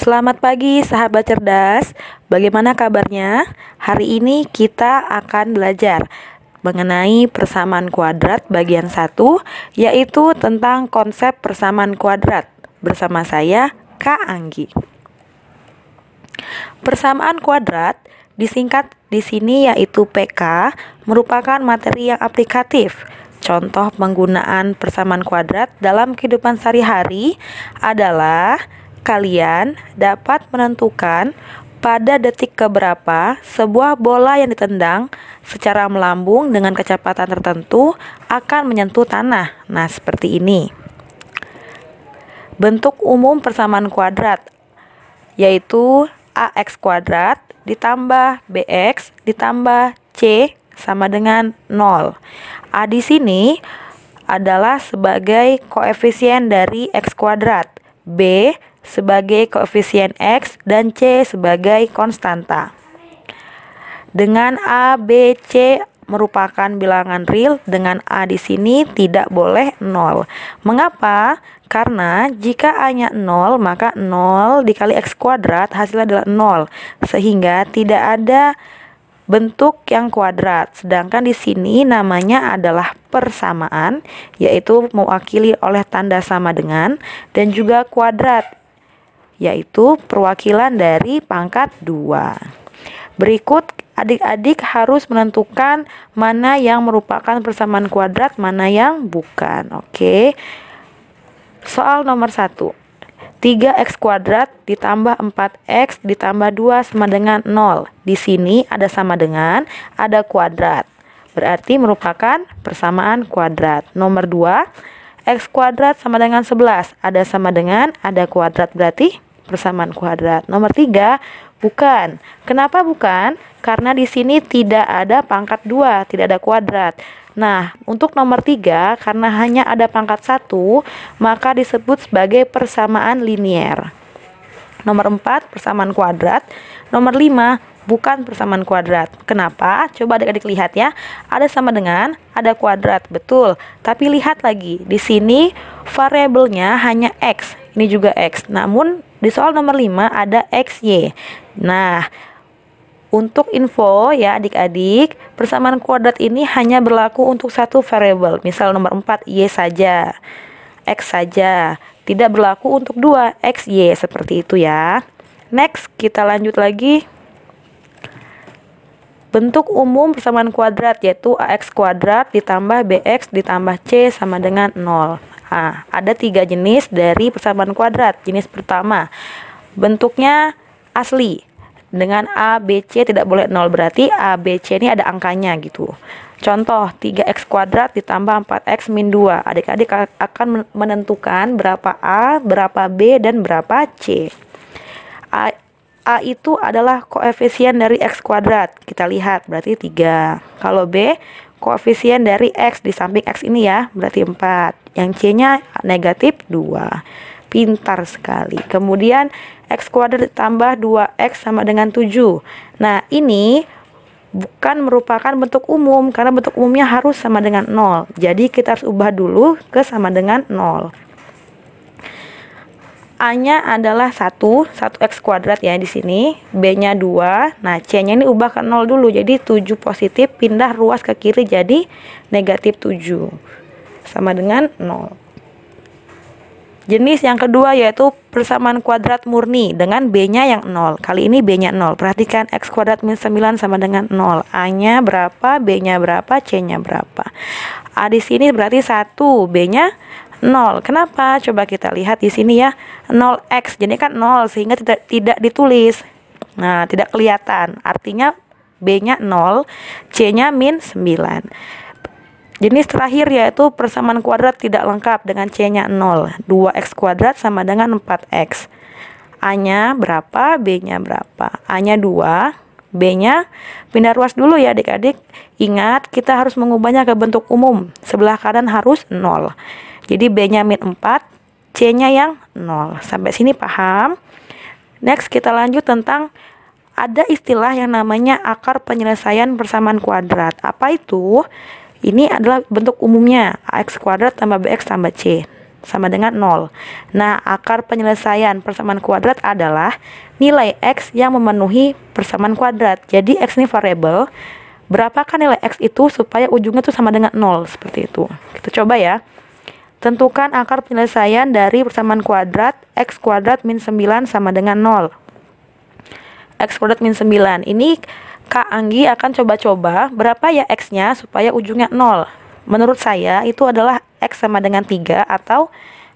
Selamat pagi sahabat cerdas, bagaimana kabarnya? Hari ini kita akan belajar mengenai persamaan kuadrat bagian 1, yaitu tentang konsep persamaan kuadrat. Bersama saya, Kak Anggi. Persamaan kuadrat disingkat di sini yaitu PK, merupakan materi yang aplikatif. Contoh penggunaan persamaan kuadrat dalam kehidupan sehari-hari adalah kalian dapat menentukan pada detik keberapa sebuah bola yang ditendang secara melambung dengan kecepatan tertentu akan menyentuh tanah. Nah, seperti ini. Bentuk umum persamaan kuadrat yaitu AX kuadrat ditambah BX ditambah C sama dengan 0. A di sini adalah sebagai koefisien dari X kuadrat, B sebagai koefisien X, dan C sebagai konstanta. Dengan A, B, C merupakan bilangan real, dengan A di sini tidak boleh 0. Mengapa? Karena jika A-nya 0, maka 0 dikali X kuadrat hasilnya adalah 0, sehingga tidak ada bentuk yang kuadrat. Sedangkan di sini namanya adalah persamaan, yaitu mewakili oleh tanda sama dengan, dan juga kuadrat, yaitu perwakilan dari pangkat 2. Berikut adik-adik harus menentukan mana yang merupakan persamaan kuadrat, mana yang bukan. Oke. Soal nomor 1. 3x kuadrat ditambah 4x ditambah 2 sama dengan 0. Di sini ada sama dengan, ada kuadrat. Berarti merupakan persamaan kuadrat. Nomor 2, x kuadrat sama dengan 11. Ada sama dengan, ada kuadrat, berarti persamaan kuadrat. Nomor 3, bukan. Kenapa bukan? Karena di sini tidak ada pangkat 2, tidak ada kuadrat. Nah, untuk nomor 3, karena hanya ada pangkat 1, maka disebut sebagai persamaan linier. Nomor 4, persamaan kuadrat. Nomor 5, bukan persamaan kuadrat. Kenapa? Coba adik-adik lihat ya. Ada sama dengan, ada kuadrat, betul. Tapi lihat lagi, di sini variabelnya hanya X. Ini juga X. Namun, di soal nomor 5 ada XY. Nah, untuk info ya adik-adik, persamaan kuadrat ini hanya berlaku untuk satu variabel. Misal nomor 4 Y saja, X saja. Tidak berlaku untuk 2 X, Y, seperti itu ya. Next, kita lanjut lagi. Bentuk umum persamaan kuadrat yaitu AX kuadrat ditambah BX ditambah C sama dengan 0. Ada 3 jenis dari persamaan kuadrat. Jenis pertama, bentuknya asli. Dengan A, B, C tidak boleh 0, berarti A, B, C ini ada angkanya gitu. Contoh, 3x kuadrat ditambah 4x min 2. Adik-adik akan menentukan berapa A, berapa B, dan berapa C. A itu adalah koefisien dari x kuadrat. Kita lihat, berarti 3. Kalau B, koefisien dari x di samping x ini ya, berarti 4. Yang C-nya negatif 2. Pintar sekali. Kemudian x kuadrat ditambah 2x sama dengan 7. Nah, ini bukan merupakan bentuk umum, karena bentuk umumnya harus sama dengan 0. Jadi kita harus ubah dulu ke sama dengan 0. A-nya adalah 1x kuadrat ya di sini. B-nya 2. Nah, C-nya ini ubah ke 0 dulu. Jadi 7 positif pindah ruas ke kiri jadi negatif 7. Sama dengan 0. Jenis yang kedua yaitu persamaan kuadrat murni dengan B-nya yang 0. Kali ini B-nya 0. Perhatikan x kuadrat min 9 sama dengan 0. A-nya berapa, B-nya berapa, C-nya berapa. A di sini berarti 1, B-nya 0. Kenapa? Coba kita lihat di sini ya. 0x. Jadi kan 0 sehingga tidak ditulis. Nah, tidak kelihatan. Artinya B-nya 0, C-nya min 9. Jenis terakhir yaitu persamaan kuadrat tidak lengkap dengan C-nya 0. 2x kuadrat sama dengan 4x. A-nya berapa, B-nya berapa. A-nya 2, B-nya pindah ruas dulu ya adik-adik. Ingat, kita harus mengubahnya ke bentuk umum. Sebelah kanan harus 0. Jadi B-nya min 4, C-nya yang 0. Sampai sini paham? Next, kita lanjut tentang ada istilah yang namanya akar penyelesaian persamaan kuadrat. Apa itu? Ini adalah bentuk umumnya, AX kuadrat tambah BX tambah C. sama dengan 0. Nah, akar penyelesaian persamaan kuadrat adalah nilai X yang memenuhi persamaan kuadrat. Jadi X ini variabel. Berapakah nilai X itu supaya ujungnya itu sama dengan 0, seperti itu. Kita coba ya. Tentukan akar penyelesaian dari persamaan kuadrat X kuadrat min 9 sama dengan 0. X kuadrat min 9. Ini Kak Anggi akan coba-coba berapa ya X-nya supaya ujungnya 0. Menurut saya itu adalah X sama dengan 3 atau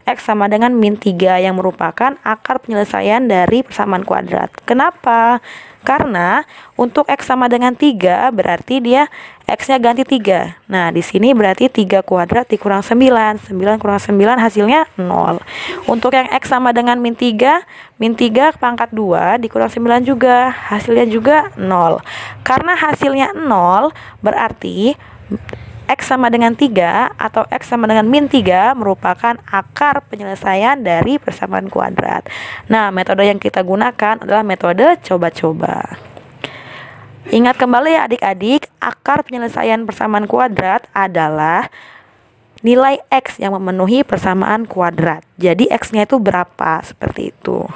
X sama dengan min 3 yang merupakan akar penyelesaian dari persamaan kuadrat. Kenapa? Karena untuk X sama dengan 3 berarti dia X-nya ganti 3. Nah, di sini berarti 3 kuadrat dikurang 9. 9 kurang 9 hasilnya 0. Untuk yang X sama dengan min 3 pangkat 2 dikurang 9 juga. Hasilnya juga 0. Karena hasilnya 0 berarti X sama dengan 3 atau X sama dengan min 3 merupakan akar penyelesaian dari persamaan kuadrat. Nah, metode yang kita gunakan adalah metode coba-coba. Ingat kembali ya adik-adik, akar penyelesaian persamaan kuadrat adalah nilai X yang memenuhi persamaan kuadrat. Jadi X-nya itu berapa, seperti itu.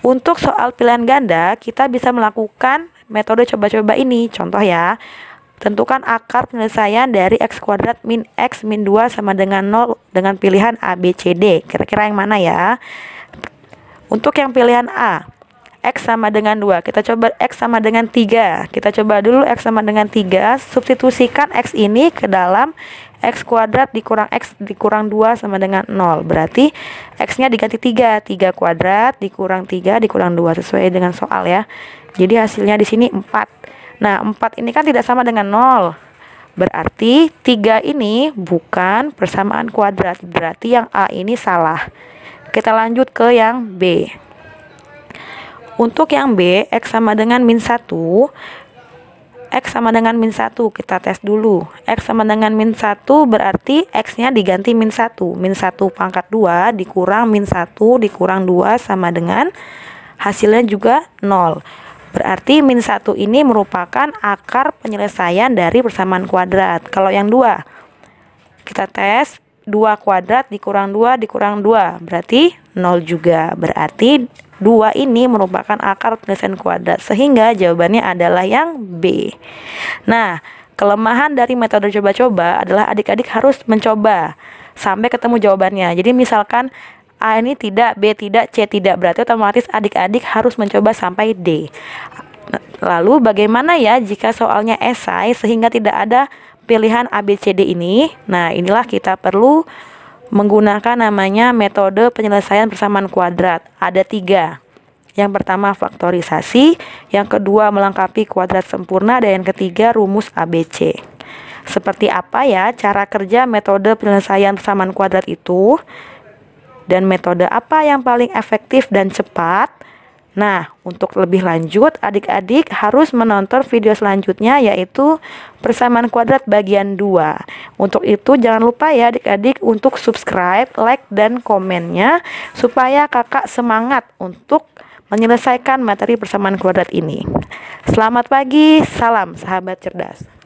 Untuk soal pilihan ganda, kita bisa melakukan metode coba-coba ini. Contoh ya. Tentukan akar penyelesaian dari X kuadrat min X min 2 sama dengan 0 dengan pilihan A, B, C, D. Kira-kira yang mana ya? Untuk yang pilihan A, X sama dengan 2. Kita coba X sama dengan 3. Kita coba dulu X sama dengan 3. Substitusikan X ini ke dalam X kuadrat dikurang X dikurang 2 sama dengan 0. Berarti X-nya diganti 3. 3 kuadrat dikurang 3 dikurang 2. Sesuai dengan soal ya. Jadi hasilnya di sini 4. Nah, 4 ini kan tidak sama dengan 0. Berarti 3 ini bukan persamaan kuadrat. Berarti yang A ini salah. Kita lanjut ke yang B. Untuk yang B, X sama dengan min 1. X sama dengan min 1. Kita tes dulu. X sama dengan min 1 berarti X-nya diganti min 1. Min 1 pangkat 2 dikurang min 1 dikurang 2 sama dengan hasilnya juga 0. Berarti min 1 ini merupakan akar penyelesaian dari persamaan kuadrat. Kalau yang 2, kita tes 2 kuadrat dikurang 2 dikurang 2. Berarti 0 juga. Berarti 2 ini merupakan akar penyelesaian kuadrat. Sehingga jawabannya adalah yang B. Nah, kelemahan dari metode coba-coba adalah adik-adik harus mencoba sampai ketemu jawabannya. Jadi misalkan A ini tidak, B tidak, C tidak. Berarti otomatis adik-adik harus mencoba sampai D. Lalu bagaimana ya jika soalnya esai sehingga tidak ada pilihan A, B, C, D ini? Nah, inilah kita perlu menggunakan namanya metode penyelesaian persamaan kuadrat. Ada 3. Yang pertama faktorisasi, yang kedua melengkapi kuadrat sempurna, dan yang ketiga rumus ABC. Seperti apa ya cara kerja metode penyelesaian persamaan kuadrat itu? Dan metode apa yang paling efektif dan cepat? Nah, untuk lebih lanjut, adik-adik harus menonton video selanjutnya yaitu persamaan kuadrat bagian 2. Untuk itu jangan lupa ya adik-adik untuk subscribe, like, dan komennya supaya kakak semangat untuk menyelesaikan materi persamaan kuadrat ini. Selamat pagi, salam sahabat cerdas.